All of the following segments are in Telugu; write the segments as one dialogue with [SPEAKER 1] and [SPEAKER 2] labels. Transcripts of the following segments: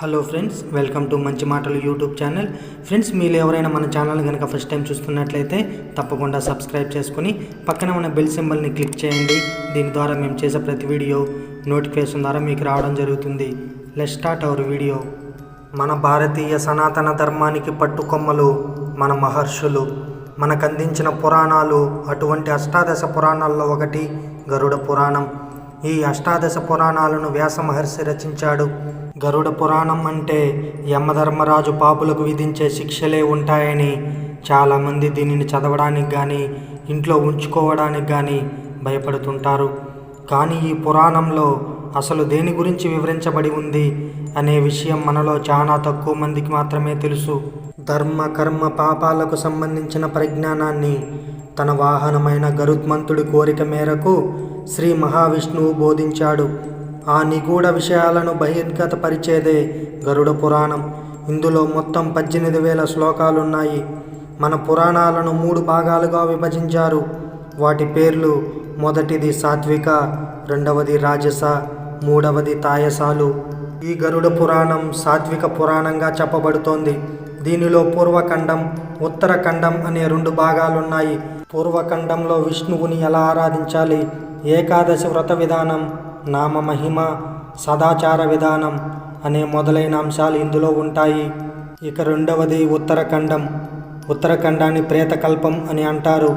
[SPEAKER 1] హలో ఫ్రెండ్స్, వెల్కమ్ టు మంచి మాటలు యూట్యూబ్ ఛానల్. ఫ్రెండ్స్, మీరు ఎవరైనా మన ఛానల్ కనుక ఫస్ట్ టైం చూస్తున్నట్లయితే తప్పకుండా సబ్స్క్రైబ్ చేసుకుని పక్కన ఉన్న బెల్ సింబల్ని క్లిక్ చేయండి. దీని ద్వారా మేము చేసే ప్రతి వీడియో నోటిఫికేషన్ ద్వారా మీకు రావడం జరుగుతుంది. Let's start our video. మన భారతీయ సనాతన ధర్మానికి పట్టుకొమ్మలు మన మహర్షులు, మనకు అందించిన పురాణాలు. అటువంటి అష్టాదశ పురాణాల్లో ఒకటి గరుడ పురాణం. ఈ అష్టాదశ పురాణాలను వ్యాస మహర్షి రచించాడు. గరుడ పురాణం అంటే యమధర్మరాజు పాపులకు విధించే శిక్షలే ఉంటాయని చాలామంది దీనిని చదవడానికి కానీ ఇంట్లో ఉంచుకోవడానికి కానీ భయపడుతుంటారు. కానీ ఈ పురాణంలో అసలు దేని గురించి వివరించబడి ఉంది అనే విషయం మనలో చాలా తక్కువ మందికి మాత్రమే తెలుసు. ధర్మ కర్మ పాపాలకు సంబంధించిన పరిజ్ఞానాన్ని తన వాహనమైన గరుత్మంతుడి కోరిక మేరకు శ్రీ మహావిష్ణువు బోధించాడు. ఆ నిగూఢ విషయాలను బహిర్గతపరిచేదే గరుడ పురాణం. ఇందులో మొత్తం 18,000 శ్లోకాలున్నాయి. మన పురాణాలను 3 భాగాలుగా విభజించారు. వాటి పేర్లు: మొదటిది సాత్విక, రెండవది రాజస, మూడవది తాయసాలు. ఈ గరుడ పురాణం సాత్విక పురాణంగా చెప్పబడుతోంది. దీనిలో పూర్వఖండం, ఉత్తరఖండం అనే 2 భాగాలున్నాయి. పూర్వఖండంలో విష్ణువుని ఎలా ఆరాధించాలి, ఏకాదశి వ్రత విధానం, నామ మహిమ, సదాచార విధానం అనే మొదలైన అంశాలు ఇందులో ఉంటాయి. ఇక రెండవది ఉత్తరఖండం. ఉత్తరఖండాన్ని ప్రేతకల్పం అని అంటారు.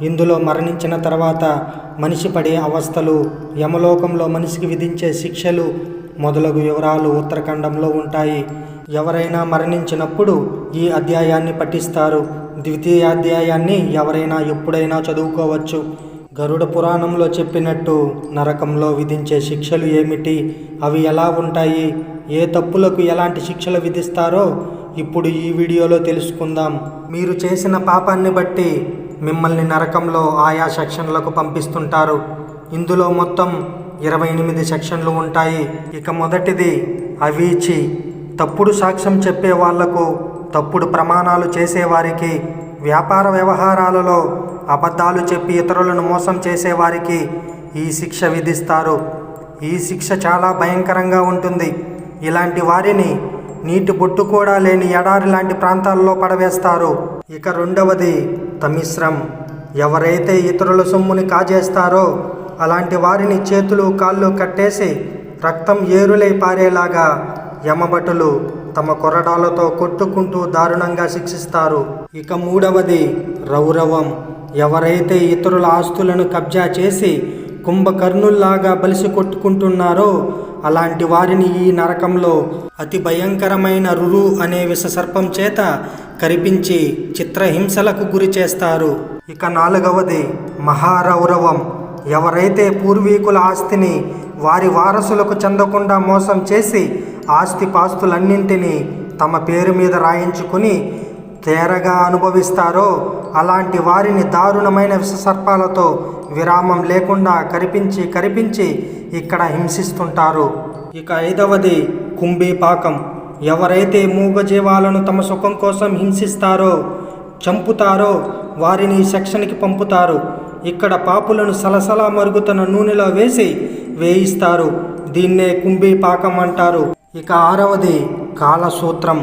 [SPEAKER 1] ఇందులో మరణించిన తర్వాత మనిషి పడే అవస్థలు, యమలోకంలో మనిషికి విధించే శిక్షలు మొదలగు వివరాలు ఉత్తరఖండంలో ఉంటాయి. ఎవరైనా మరణించినప్పుడు ఈ అధ్యాయాన్ని పఠిస్తారు. ద్వితీయాధ్యాయాన్ని ఎవరైనా ఎప్పుడైనా చదువుకోవచ్చు. గరుడ పురాణంలో చెప్పినట్టు నరకంలో విధించే శిక్షలు ఏమిటి, అవి ఎలా ఉంటాయి, ఏ తప్పులకు ఎలాంటి శిక్షలు విధిస్తారో ఇప్పుడు ఈ వీడియోలో తెలుసుకుందాం. మీరు చేసిన పాపాన్ని బట్టి మిమ్మల్ని నరకంలో ఆయా సెక్షన్లకు పంపిస్తుంటారు. ఇందులో మొత్తం 28 సెక్షన్లు ఉంటాయి. ఇక మొదటిది అవీచి. తప్పుడు సాక్ష్యం చెప్పే వాళ్లకు, తప్పుడు ప్రమాణాలు చేసేవారికి, వ్యాపార వ్యవహారాలలో అబద్ధాలు చెప్పి ఇతరులను మోసం చేసేవారికి ఈ శిక్ష విధిస్తారు. ఈ శిక్ష చాలా భయంకరంగా ఉంటుంది. ఇలాంటి వారిని నీటి బొట్టు కూడా లేని ఎడారి లాంటి ప్రాంతాల్లో పడవేస్తారు. ఇక రెండవది తమిశ్రం. ఎవరైతే ఇతరుల సొమ్ముని కాజేస్తారో అలాంటి వారిని చేతులు కాళ్ళు కట్టేసి రక్తం ఏరులై పారేలాగా యమభటులు తమ కొరడాలతో కొట్టుకుంటూ దారుణంగా శిక్షిస్తారు. ఇక మూడవది రౌరవం. ఎవరైతే ఇతరుల ఆస్తులను కబ్జా చేసి కుంభకర్ణుల్లాగా బలిసి కొట్టుకుంటున్నారో అలాంటి వారిని ఈ నరకంలో అతి భయంకరమైన రురు అనే విషసర్పం చేత కరిపించి చిత్రహింసలకు గురి చేస్తారు. ఇక నాలుగవది మహారౌరవం. ఎవరైతే పూర్వీకుల ఆస్తిని వారి వారసులకు చెందకుండా మోసం చేసి ఆస్తిపాస్తులన్నింటినీ తమ పేరు మీద రాయించుకుని తేరగా అనుభవిస్తారో అలాంటి వారిని దారుణమైన విషసర్పాలతో విరామం లేకుండా కరిపించి ఇక్కడ హింసిస్తుంటారు. ఇక ఐదవది కుంభీపాకం. ఎవరైతే మూగజీవాలను తమ సుఖం కోసం హింసిస్తారో, చంపుతారో వారిని ఈ సెక్షన్కి పంపుతారు. ఇక్కడ పాపులను సలసలా మరుగుతున్న నూనెలో వేసి వేయిస్తారు. దీన్నే కుంభీపాకం అంటారు. ఇక ఆరవది కాలసూత్రం.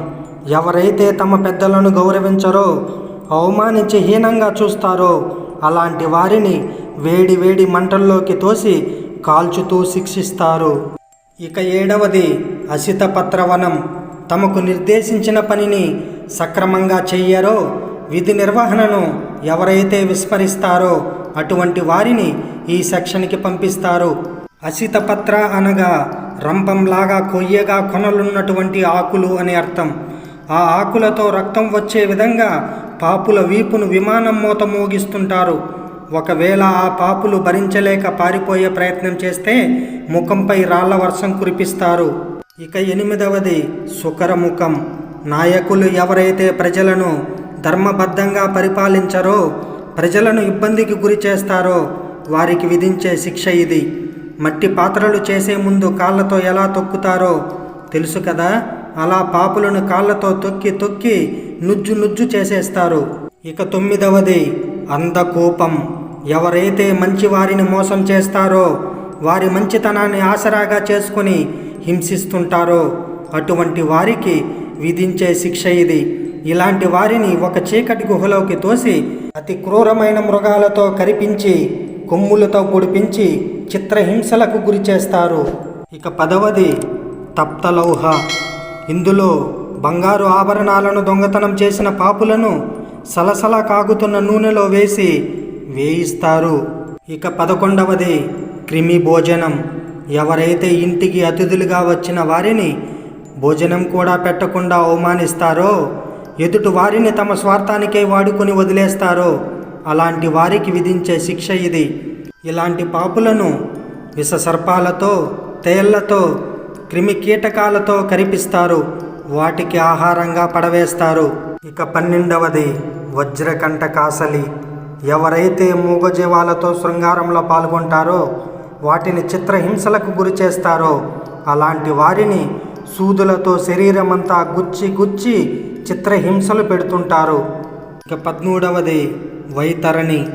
[SPEAKER 1] ఎవరైతే తమ పెద్దలను గౌరవించరో, అవమానించి హీనంగా చూస్తారో అలాంటి వారిని వేడి వేడి మంటల్లోకి తోసి కాల్చుతూ శిక్షిస్తారు. ఇక ఏడవది అసితపత్రవనం. తమకు నిర్దేశించిన పనిని సక్రమంగా చెయ్యరో, విధి నిర్వహణను ఎవరైతే విస్మరిస్తారో అటువంటి వారిని ఈ సెక్షన్కి పంపిస్తారు. అసితపత్ర అనగా రంపంలాగా కొయ్యగా కొనలున్నటువంటి ఆకులు అని అర్థం. ఆ ఆకులతో రక్తం వచ్చే విధంగా పాపుల వీపును విమానం మోత మోగిస్తుంటారు. ఒకవేళ ఆ పాపులు భరించలేక పారిపోయే ప్రయత్నం చేస్తే ముఖంపై రాళ్ల వర్షం కురిపిస్తారు. ఇక ఎనిమిదవది సుకరముఖం. నాయకులు ఎవరైతే ప్రజలను ధర్మబద్ధంగా పరిపాలించరో, ప్రజలను ఇబ్బందికి గురి చేస్తారో వారికి విధించే శిక్ష ఇది. మట్టి పాత్రలు చేసే ముందు కాళ్ళతో ఎలా తొక్కుతారో తెలుసు కదా, అలా పాపులను కాళ్ళతో తొక్కి నుజ్జు చేసేస్తారు. ఇక 9వది అంధకోపం. ఎవరైతే మంచివారిని మోసం చేస్తారో, వారి మంచితనాన్ని ఆసరాగా చేసుకుని హింసిస్తుంటారో అటువంటి వారికి విధించే శిక్ష ఇది. ఇలాంటి వారిని ఒక చీకటి గుహలోకి తోసి అతి క్రూరమైన మృగాలతో కరిపించి కొమ్ములతో పొడిపించి చిత్రహింసలకు గురి చేస్తారు. ఇక 10వది తప్తలౌహ. ఇందులో బంగారు ఆభరణాలను దొంగతనం చేసిన పాపులను సలసల కాగుతున్న నూనెలో వేసి వేయిస్తారు. ఇక 11వది క్రిమి భోజనం. ఎవరైతే ఇంటికి అతిథులుగా వచ్చిన వారిని భోజనం కూడా పెట్టకుండా అవమానిస్తారో, ఎదుటి వారిని తమ స్వార్థానికే వాడుకొని వదిలేస్తారో అలాంటి వారికి విధించే శిక్ష ఇది. ఇలాంటి పాపులను విషసర్పాలతో, తేళ్లతో, క్రిమి కీటకాలతో కరిపిస్తారు. వాటికి ఆహారంగా పడవేస్తారు. ఇక 12వది వజ్రకంఠకాసలి. ఎవరైతే మూగజీవాలతో శృంగారంలో పాల్గొంటారో, వాటిని చిత్రహింసలకు గురి చేస్తారో అలాంటి వారిని సూదులతో శరీరమంతా గుచ్చి గుచ్చి చిత్రహింసలు పెడుతుంటారు. ఇక 13వది వైతరణి.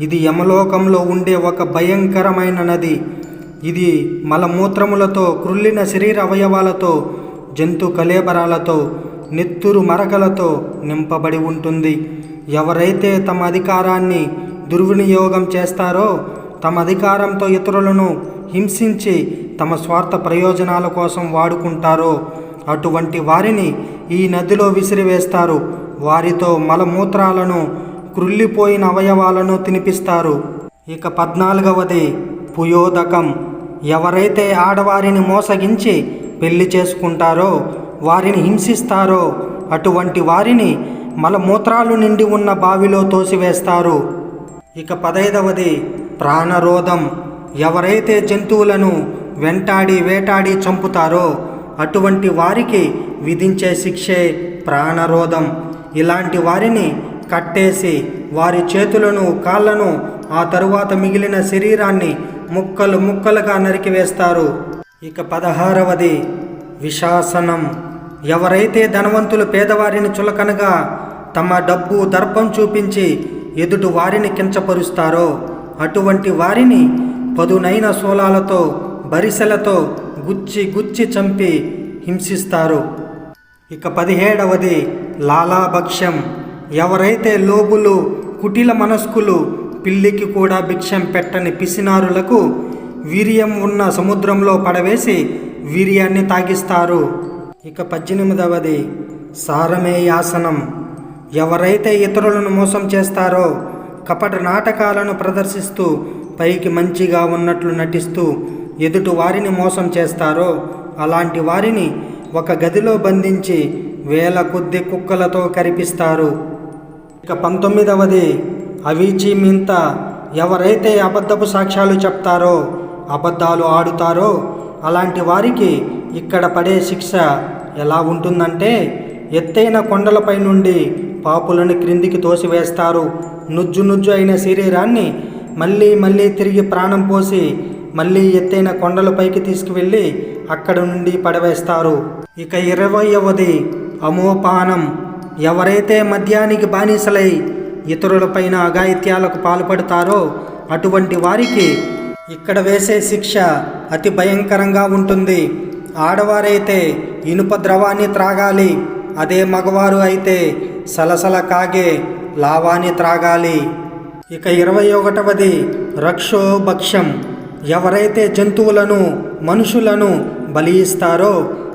[SPEAKER 1] ఇది యమలోకంలో ఉండే ఒక భయంకరమైన నది. ఇది మలమూత్రములతో, క్రుల్లిన శరీర అవయవాలతో, జంతు కళేబరాలతో, నెత్తురు మరకలతో నింపబడి ఉంటుంది. ఎవరైతే తమ అధికారాన్ని దుర్వినియోగం చేస్తారో, తమ అధికారంతో ఇతరులను హింసించి తమ స్వార్థ ప్రయోజనాల కోసం వాడుకుంటారో అటువంటి వారిని ఈ నదిలో విసిరివేస్తారు. వారితో మలమూత్రాలను, క్రుల్లిపోయిన అవయవాలను తినిపిస్తారు. ఇక 14వది పుయోదకం. ఎవరైతే ఆడవారిని మోసగించి పెళ్లి చేసుకుంటారో, వారిని హింసిస్తారో అటువంటి వారిని మలమూత్రాలు నిండి ఉన్న బావిలో తోసివేస్తారు. ఇక 15వది ప్రాణరోధం. ఎవరైతే జంతువులను వెంటాడి వేటాడి చంపుతారో అటువంటి వారికి విధించే శిక్షే ప్రాణరోధం. ఇలాంటి వారిని కట్టేసి వారి చేతులను, కాళ్ళను, ఆ తరువాత మిగిలిన శరీరాన్ని ముక్కలు ముక్కలుగా నరికివేస్తారు. ఇక 16వది విశాసనం. ఎవరైతే ధనవంతులు పేదవారిని చులకనగా తమ డబ్బు దర్పం చూపించి ఎదుటి వారిని కించపరుస్తారో అటువంటి వారిని పదునైన శూలాలతో, బరిసెలతో గుచ్చి గుచ్చి చంపి హింసిస్తారు. ఇక 17వది లాలాభక్ష్యం. ఎవరైతే లోబులు, కుటిల మనస్కులు, పిల్లికి కూడా భిక్షం పెట్టని పిసినారులకు వీర్యం ఉన్న సముద్రంలో పడవేసి వీర్యాన్ని తాగిస్తారు. ఇక 18వది సారమేయాసనం. ఎవరైతే ఇతరులను మోసం చేస్తారో, కపట నాటకాలను ప్రదర్శిస్తూ పైకి మంచిగా ఉన్నట్లు నటిస్తూ ఎదుటి వారిని మోసం చేస్తారో అలాంటి వారిని ఒక గదిలో బంధించి వేల కొద్ది కుక్కలతో కరిపిస్తారు. ఇక 19వది అవీచీమింత. ఎవరైతే అబద్ధపు సాక్ష్యాలు చెప్తారో, అబద్ధాలు ఆడుతారో అలాంటి వారికి ఇక్కడ పడే శిక్ష ఎలా ఉంటుందంటే, ఎత్తైన కొండలపై నుండి పాపులను క్రిందికి తోసివేస్తారు. నుజ్జు నుజ్జు అయిన శరీరాన్ని మళ్ళీ మళ్ళీ తిరిగి ప్రాణం పోసి మళ్ళీ ఎత్తైన కొండలపైకి తీసుకువెళ్ళి అక్కడ నుండి పడవేస్తారు. ఇక 20వది అమోపానం. ఎవరైతే మద్యానికి బానిసలై ఇతరులపైన అఘాయిత్యాలకు పాల్పడతారో అటువంటి వారికి ఇక్కడ వేసే శిక్ష అతి భయంకరంగా ఉంటుంది. ఆడవారైతే ఇనుప ద్రవాన్ని త్రాగాలి. అదే మగవారు అయితే సలసల కాగే లావాన్ని త్రాగాలి. ఇక 21వది రక్షోభక్ష్యం. ఎవరైతే జంతువులను, మనుషులను బలి ఇస్తారో,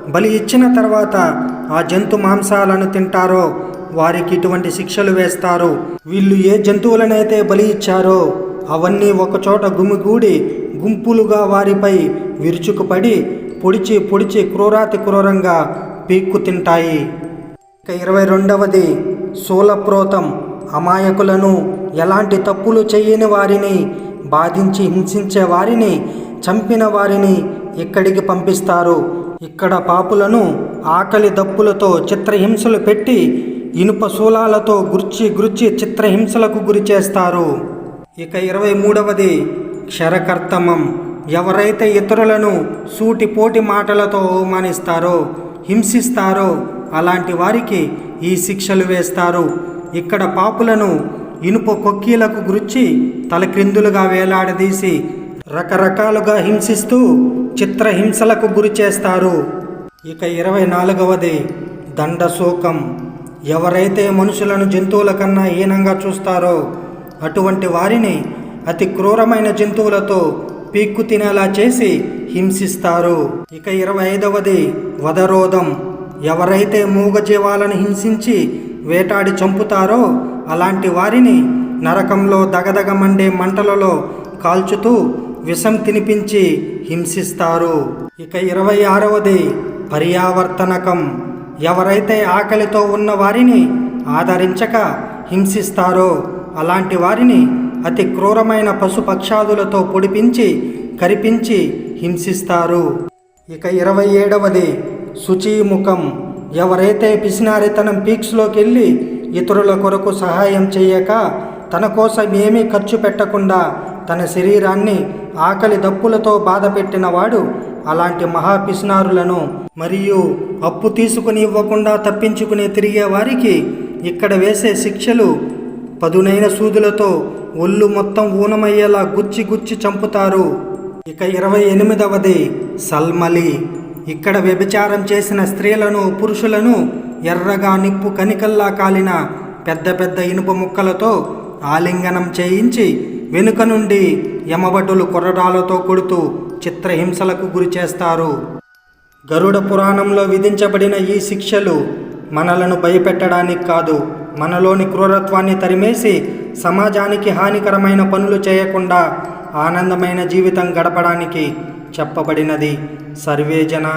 [SPEAKER 1] బలి ఇచ్చిన తర్వాత ఆ జంతు మాంసాలను తింటారో వారికి ఇటువంటి శిక్షలు వేస్తారు. వీళ్ళు ఏ జంతువులనైతే బలి ఇచ్చారో అవన్నీ ఒకచోట గుమిగూడి గుంపులుగా వారిపై విరుచుకుపడి పొడిచి పొడిచి క్రూరాతి క్రూరంగా పీక్కు తింటాయి. ఇక 22వది శూలప్రోతం. అమాయకులను, ఎలాంటి తప్పులు చేయని వారిని బాధించి హింసించే వారిని, చంపిన వారిని ఇక్కడికి పంపిస్తారు. ఇక్కడ పాపులను ఆకలి దప్పులతో చిత్రహింసలు పెట్టి ఇనుప శూలాలతో గుర్చి గుర్చి చిత్రహింసలకు గురి చేస్తారు. ఇక 23వది క్షరకర్తమం. ఎవరైతే ఇతరులను సూటిపోటి మాటలతో అవమానిస్తారో, హింసిస్తారో అలాంటి వారికి ఈ శిక్షలు వేస్తారు. ఇక్కడ పాపులను ఇనుప కొక్కీలకు గురించి తలక్రిందులుగా వేలాడదీసి రకరకాలుగా హింసిస్తూ చిత్రహింసలకు గురి చేస్తారు. ఇక 24వది దండశూకం. ఎవరైతే మనుషులను జంతువుల కన్నా హీనంగా చూస్తారో అటువంటి వారిని అతి క్రూరమైన జంతువులతో పీక్కు తినేలా చేసి హింసిస్తారు. ఇక 25వది వధరోధం. ఎవరైతే మూగజీవాలను హింసించి వేటాడి చంపుతారో అలాంటి వారిని నరకంలో దగదగమండే మంటలలో కాల్చుతూ విషం తినిపించి హింసిస్తారు. ఇక 26వది పర్యావర్తనకం. ఎవరైతే ఆకలితో ఉన్న వారిని ఆదరించక హింసిస్తారో అలాంటి వారిని అతి క్రూరమైన పశుపక్షాదులతో పొడిపించి కరిపించి హింసిస్తారు. ఇక 27వది శుచీముఖం. ఎవరైతే పిసినారితనం పీక్స్లోకి వెళ్ళి ఇతరుల కొరకు సహాయం చేయక తన కోసం ఏమీ ఖర్చు పెట్టకుండా తన శరీరాన్ని ఆకలి దప్పులతో బాధ పెట్టినవాడు అలాంటి మహాపిసినారులను మరియు అప్పు తీసుకుని ఇవ్వకుండా తప్పించుకుని తిరిగే వారికి ఇక్కడ వేసే శిక్షలు పదునైన సూదులతో ఒళ్ళు మొత్తం ఊనమయ్యేలా గుచ్చి గుచ్చి చంపుతారు. ఇక 28వది సల్మలి. ఇక్కడ వ్యభిచారం చేసిన స్త్రీలను పురుషులను ఎర్రగా నిప్పు కనికల్లా కాలిన పెద్ద పెద్ద ఇనుప ముక్కలతో ఆలింగనం చేయించి వెనుక నుండి యమభటులు కొరడాలతో కొడుతూ చిత్రహింసలకు గురి చేస్తారు. గరుడ పురాణంలో విధించబడిన ఈ శిక్షలు మనలను భయపెట్టడానికి కాదు, మనలోని క్రూరత్వాన్ని తరిమేసి సమాజానికి హానికరమైన పనులు చేయకుండా ఆనందమైన జీవితం గడపడానికి చెప్పబడినది. సర్వే జన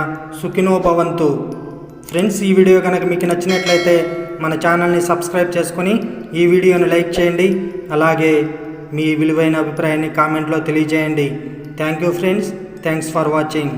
[SPEAKER 1] సుఖినో భవంతు. ఫ్రెండ్స్, ఈ వీడియో కనుక మీకు నచ్చినట్లయితే మన ఛానల్ని సబ్స్క్రైబ్ చేసుకొని ఈ వీడియోని లైక్ చేయండి. అలాగే మీ విలువైన అభిప్రాయాన్ని కామెంట్లో తెలియజేయండి. Thank you friends. Thanks for watching.